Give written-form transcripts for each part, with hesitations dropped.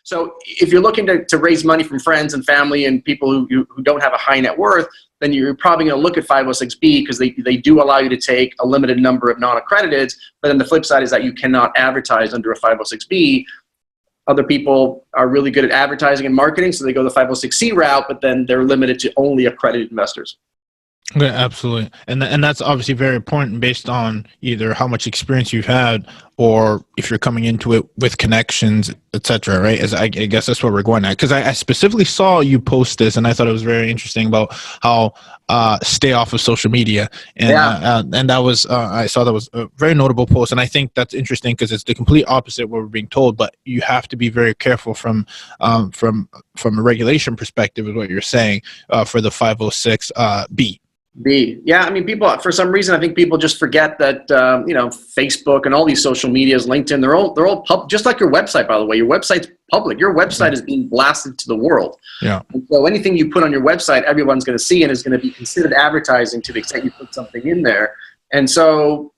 So if you're looking to raise money from friends and family and people who don't have a high net worth, then you're probably going to look at 506B because they do allow you to take a limited number of non-accrediteds. But then the flip side is that you cannot advertise under a 506B. Other people are really good at advertising and marketing, so they go the 506C route, but then they're limited to only accredited investors. Yeah, absolutely. And that's obviously very important based on either how much experience you've had or if you're coming into it with connections, etc. Right? As I guess that's where we're going at. Because I specifically saw you post this and I thought it was very interesting about how stay off of social media. And and that was I saw that was a very notable post. And I think that's interesting because it's the complete opposite of what we're being told. But you have to be very careful from a regulation perspective is what you're saying for the 506B. Yeah, I mean, people, for some reason, I think people just forget that, Facebook and all these social medias, LinkedIn, they're all just like your website, by the way. Your website's public. Your website is being blasted to the world. Yeah. And so anything you put on your website, everyone's going to see and is going to be considered advertising to the extent you put something in there. And so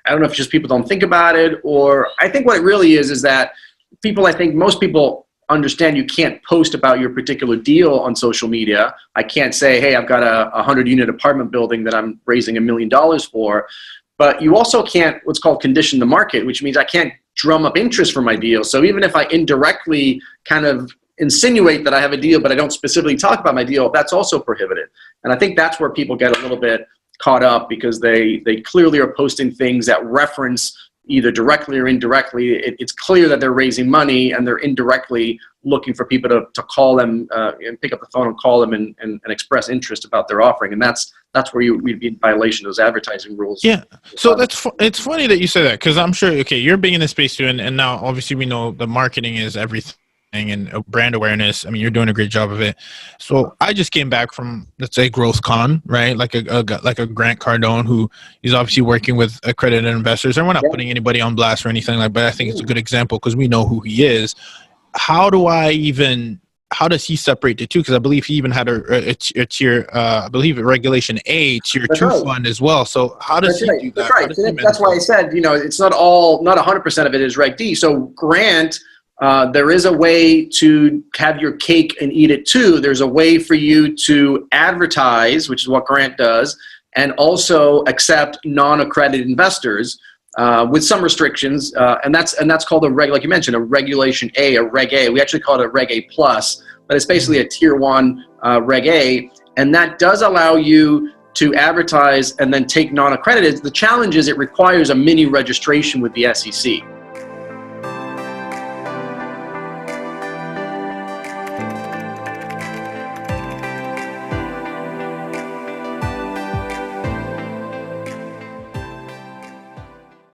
I don't know if just people don't think about it, or I think what it really is that most people understand you can't post about your particular deal on social media. I can't say, hey, I've got a 100-unit apartment building that I'm raising $1 million for. But you also can't what's called condition the market, which means I can't drum up interest for my deal. So even if I indirectly kind of insinuate that I have a deal, but I don't specifically talk about my deal, that's also prohibited. And I think that's where people get a little bit caught up because they clearly are posting things that reference either directly or indirectly. It's clear that they're raising money and they're indirectly looking for people to call them and pick up the phone and call them and express interest about their offering. And that's where we'd be in violation of those advertising rules. Yeah. So it's funny that you say that because I'm sure, okay, you're being in this space too. And now obviously we know the marketing is everything and brand awareness. I mean, you're doing a great job of it. So I just came back from, let's say, Growth Con, right? Like a Grant Cardone who is obviously working with accredited investors. And we're not putting anybody on blast or anything like that, but I think it's a good example because we know who he is. How does he separate the two? Because I believe he even had a tier, I believe Regulation A, tier 2 fund as well. So how does he do that? That's right. That's why I said, it's not 100% of it is Reg D. So Grant, there is a way to have your cake and eat it too. There's a way for you to advertise, which is what Grant does, and also accept non-accredited investors with some restrictions. And that's called like you mentioned, a Regulation A, a Reg A. We actually call it a Reg A plus, but it's basically a tier 1 Reg A. And that does allow you to advertise and then take non-accredited. The challenge is it requires a mini registration with the SEC.